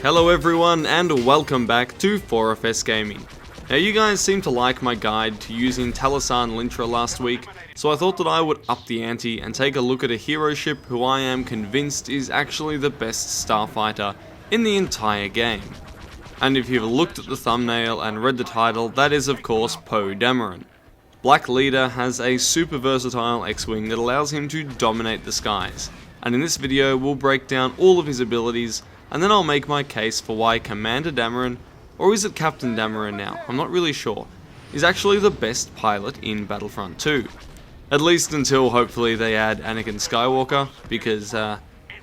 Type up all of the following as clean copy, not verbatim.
Hello everyone and welcome back to 4FS Gaming. Now you guys seem to like my guide to using Taliesin Lintra last week, so I thought that I would up the ante and take a look at a hero ship who I am convinced is actually the best starfighter in the entire game. And if you've looked at the thumbnail and read the title, that is of course Poe Dameron. Black Leader has a super versatile X-Wing that allows him to dominate the skies, and in this video we'll break down all of his abilities, and then I'll make my case for why Commander Dameron, or is it Captain Dameron now, I'm not really sure, is actually the best pilot in Battlefront 2. At least until hopefully they add Anakin Skywalker, because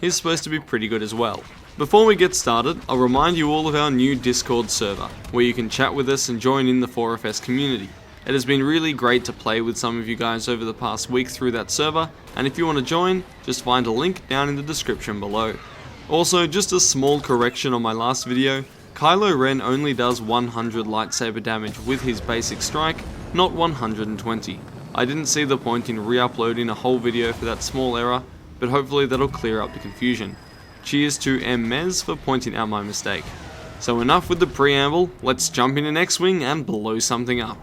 he's supposed to be pretty good as well. Before we get started, I'll remind you all of our new Discord server, where you can chat with us and join in the 4FS community. It has been really great to play with some of you guys over the past week through that server, and if you want to join, just find a link down in the description below. Also, just a small correction on my last video, Kylo Ren only does 100 lightsaber damage with his basic strike, not 120. I didn't see the point in re-uploading a whole video for that small error, but hopefully that'll clear up the confusion. Cheers to Mez for pointing out my mistake. So enough with the preamble, let's jump in an X-Wing and blow something up.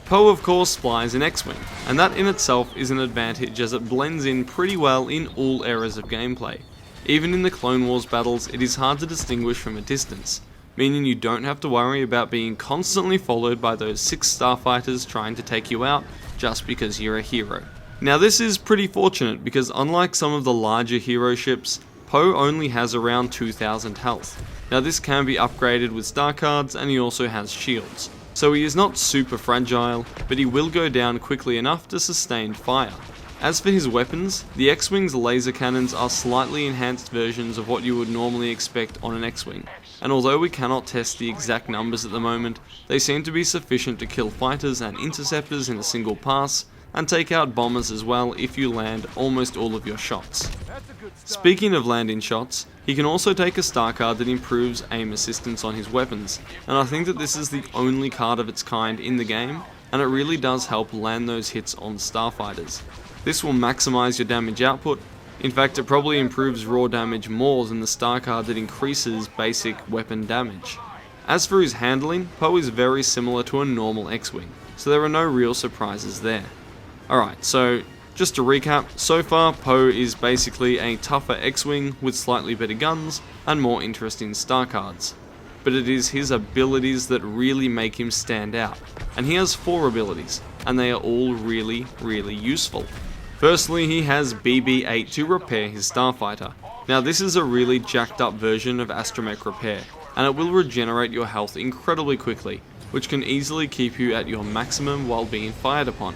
Poe of course flies an X-Wing, and that in itself is an advantage as it blends in pretty well in all eras of gameplay. Even in the Clone Wars battles, it is hard to distinguish from a distance, meaning you don't have to worry about being constantly followed by those 6 starfighters trying to take you out just because you're a hero. Now this is pretty fortunate because unlike some of the larger hero ships, Poe only has around 2000 health. Now this can be upgraded with star cards, and he also has shields. So he is not super fragile, but he will go down quickly enough to sustain fire. As for his weapons, the X-Wing's laser cannons are slightly enhanced versions of what you would normally expect on an X-Wing, and although we cannot test the exact numbers at the moment, they seem to be sufficient to kill fighters and interceptors in a single pass, and take out bombers as well if you land almost all of your shots. Speaking of landing shots, he can also take a star card that improves aim assistance on his weapons, and I think that this is the only card of its kind in the game, and it really does help land those hits on starfighters. This will maximize your damage output. In fact, it probably improves raw damage more than the star card that increases basic weapon damage. As for his handling, Poe is very similar to a normal X-Wing, so there are no real surprises there. Alright, so just to recap, so far Poe is basically a tougher X-Wing with slightly better guns and more interesting star cards. But it is his abilities that really make him stand out, and he has 4 abilities, and they are all really useful. Firstly, he has BB-8 to repair his starfighter. Now this is a really jacked up version of Astromech Repair, and it will regenerate your health incredibly quickly, which can easily keep you at your maximum while being fired upon.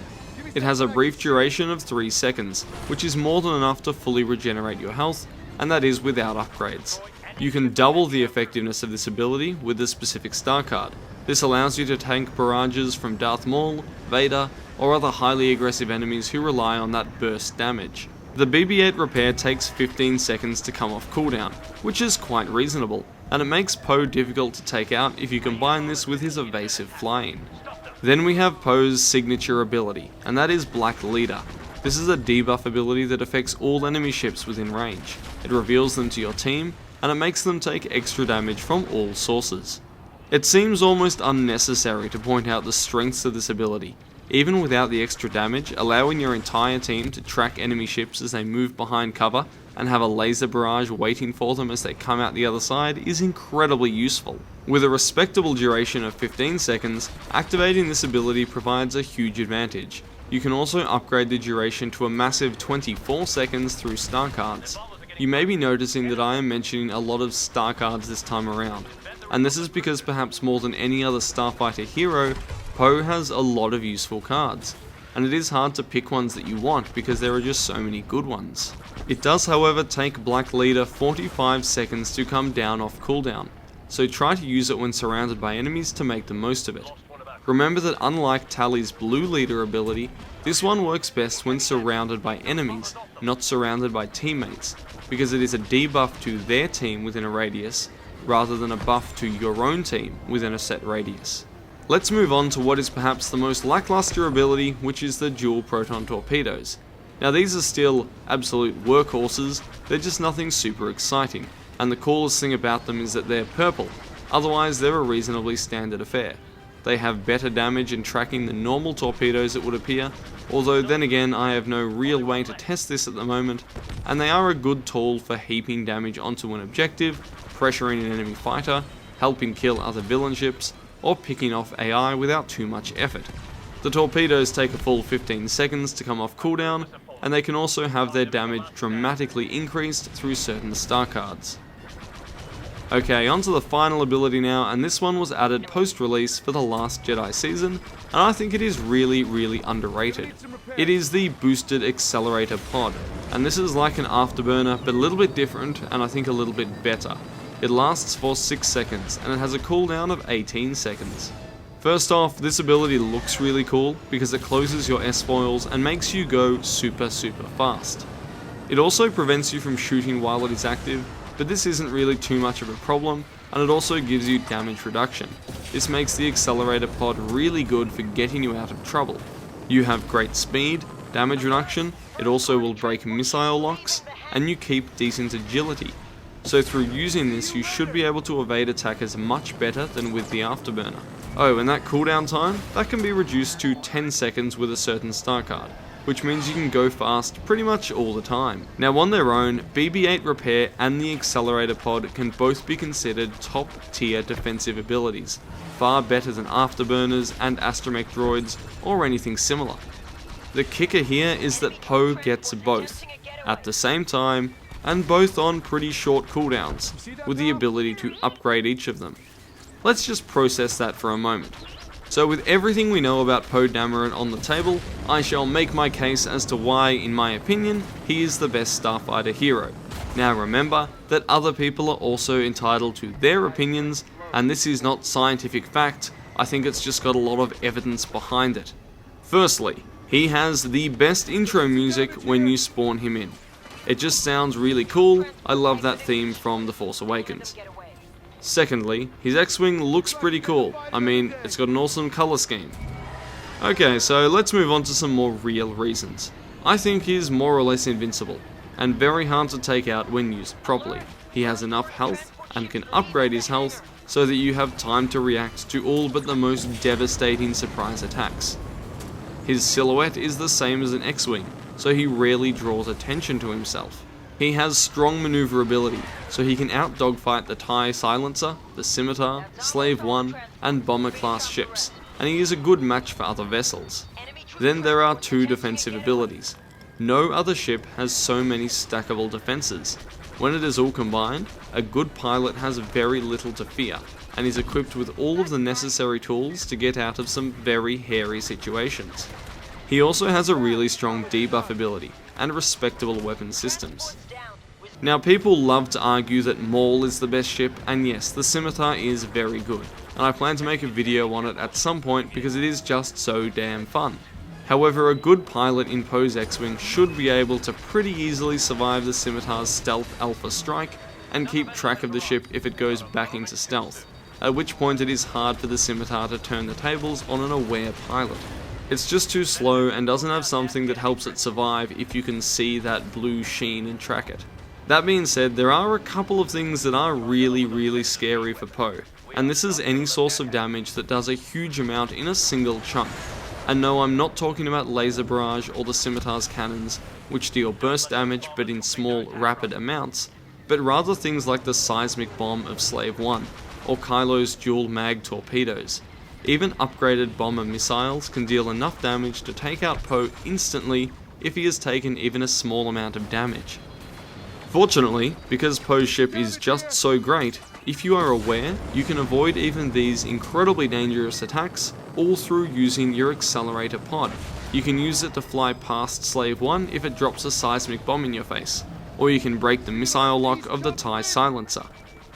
It has a brief duration of 3 seconds, which is more than enough to fully regenerate your health, and that is without upgrades. You can double the effectiveness of this ability with a specific star card. This allows you to tank barrages from Darth Maul, Vader, or other highly aggressive enemies who rely on that burst damage. The BB-8 repair takes 15 seconds to come off cooldown, which is quite reasonable, and it makes Poe difficult to take out if you combine this with his evasive flying. Then we have Poe's signature ability, and that is Black Leader. This is a debuff ability that affects all enemy ships within range. It reveals them to your team, and it makes them take extra damage from all sources. It seems almost unnecessary to point out the strengths of this ability. Even without the extra damage, allowing your entire team to track enemy ships as they move behind cover and have a laser barrage waiting for them as they come out the other side is incredibly useful. With a respectable duration of 15 seconds, activating this ability provides a huge advantage. You can also upgrade the duration to a massive 24 seconds through star cards. You may be noticing that I am mentioning a lot of star cards this time around, and this is because perhaps more than any other starfighter hero, Poe has a lot of useful cards, and it is hard to pick ones that you want because there are just so many good ones. It does however take Black Leader 45 seconds to come down off cooldown, so try to use it when surrounded by enemies to make the most of it. Remember that unlike Talie's Blue Leader ability, this one works best when surrounded by enemies, not surrounded by teammates, because it is a debuff to their team within a radius, rather than a buff to your own team within a set radius. Let's move on to what is perhaps the most lackluster ability, which is the dual Proton Torpedoes. Now these are still absolute workhorses, they're just nothing super exciting, and the coolest thing about them is that they're purple, otherwise they're a reasonably standard affair. They have better damage in tracking than normal torpedoes, it would appear, although then again I have no real way to test this at the moment, and they are a good tool for heaping damage onto an objective, pressuring an enemy fighter, helping kill other villain ships, or picking off AI without too much effort. The torpedoes take a full 15 seconds to come off cooldown, and they can also have their damage dramatically increased through certain star cards. Okay, onto the final ability now, and this one was added post-release for The Last Jedi season, and I think it is really underrated. It is the boosted Accelerator Pod, and this is like an afterburner, but a little bit different, and I think a little bit better. It lasts for 6 seconds, and it has a cooldown of 18 seconds. First off, this ability looks really cool, because it closes your S-foils and makes you go super fast. It also prevents you from shooting while it is active, but this isn't really too much of a problem, and it also gives you damage reduction. This makes the Accelerator Pod really good for getting you out of trouble. You have great speed, damage reduction, it also will break missile locks, and you keep decent agility. So through using this you should be able to evade attackers much better than with the afterburner. Oh, and that cooldown time, that can be reduced to 10 seconds with a certain star card, which means you can go fast pretty much all the time. Now on their own, BB-8 Repair and the Accelerator Pod can both be considered top tier defensive abilities, far better than afterburners and astromech droids or anything similar. The kicker here is that Poe gets both, at the same time, and both on pretty short cooldowns, with the ability to upgrade each of them. Let's just process that for a moment. So with everything we know about Poe Dameron on the table, I shall make my case as to why, in my opinion, he is the best starfighter hero. Now remember that other people are also entitled to their opinions, and this is not scientific fact, I think it's just got a lot of evidence behind it. Firstly, he has the best intro music when you spawn him in. It just sounds really cool, I love that theme from The Force Awakens. Secondly, his X-Wing looks pretty cool. I mean, it's got an awesome colour scheme. Okay, so let's move on to some more real reasons. I think he's more or less invincible, and very hard to take out when used properly. He has enough health, and can upgrade his health, so that you have time to react to all but the most devastating surprise attacks. His silhouette is the same as an X-Wing, so he rarely draws attention to himself. He has strong maneuverability, so he can out-dogfight the TIE Silencer, the Scimitar, Slave 1, and Bomber-class ships, and he is a good match for other vessels. Then there are two defensive abilities. No other ship has so many stackable defenses. When it is all combined, a good pilot has very little to fear, and is equipped with all of the necessary tools to get out of some very hairy situations. He also has a really strong debuff ability, and respectable weapon systems. Now people love to argue that Maul is the best ship, and yes, the Scimitar is very good, and I plan to make a video on it at some point because it is just so damn fun. However, a good pilot in Poe's X-Wing should be able to pretty easily survive the Scimitar's stealth alpha strike, and keep track of the ship if it goes back into stealth, at which point it is hard for the Scimitar to turn the tables on an aware pilot. It's just too slow and doesn't have something that helps it survive if you can see that blue sheen and track it. That being said, there are a couple of things that are really scary for Poe, and this is any source of damage that does a huge amount in a single chunk. And no, I'm not talking about laser barrage or the Scimitar's cannons, which deal burst damage but in small, rapid amounts, but rather things like the seismic bomb of Slave 1, or Kylo's dual mag torpedoes. Even upgraded bomber missiles can deal enough damage to take out Poe instantly if he has taken even a small amount of damage. Fortunately, because Poe's ship is just so great, if you are aware, you can avoid even these incredibly dangerous attacks, all through using your Accelerator Pod. You can use it to fly past Slave 1 if it drops a seismic bomb in your face, or you can break the missile lock of the TIE Silencer.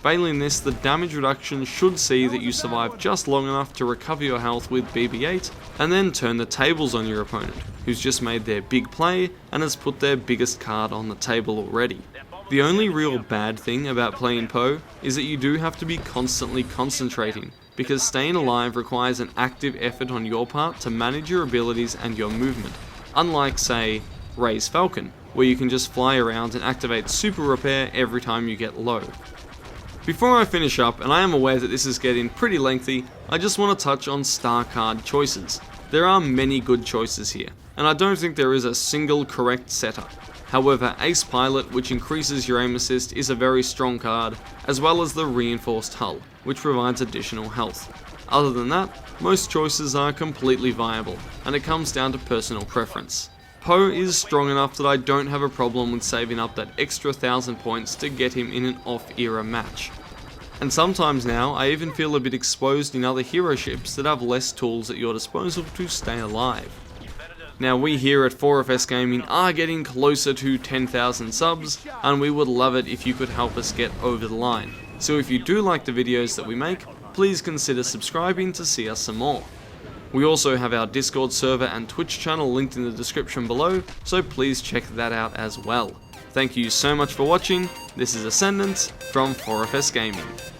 Failing this, the damage reduction should see that you survive just long enough to recover your health with BB-8, and then turn the tables on your opponent, who's just made their big play and has put their biggest card on the table already. The only real bad thing about playing Poe is that you do have to be constantly concentrating, because staying alive requires an active effort on your part to manage your abilities and your movement, unlike, say, Rey's Falcon, where you can just fly around and activate super repair every time you get low. Before I finish up, and I am aware that this is getting pretty lengthy, I just want to touch on star card choices. There are many good choices here, and I don't think there is a single correct setup. However, Ace Pilot, which increases your aim assist, is a very strong card, as well as the Reinforced Hull, which provides additional health. Other than that, most choices are completely viable, and it comes down to personal preference. Poe is strong enough that I don't have a problem with saving up that extra 1000 points to get him in an off-era match. And sometimes now, I even feel a bit exposed in other hero ships that have less tools at your disposal to stay alive. Now we here at 4FS Gaming are getting closer to 10,000 subs, and we would love it if you could help us get over the line. So if you do like the videos that we make, please consider subscribing to see us some more. We also have our Discord server and Twitch channel linked in the description below, so please check that out as well. Thank you so much for watching. This is Ascendance from 4FS Gaming.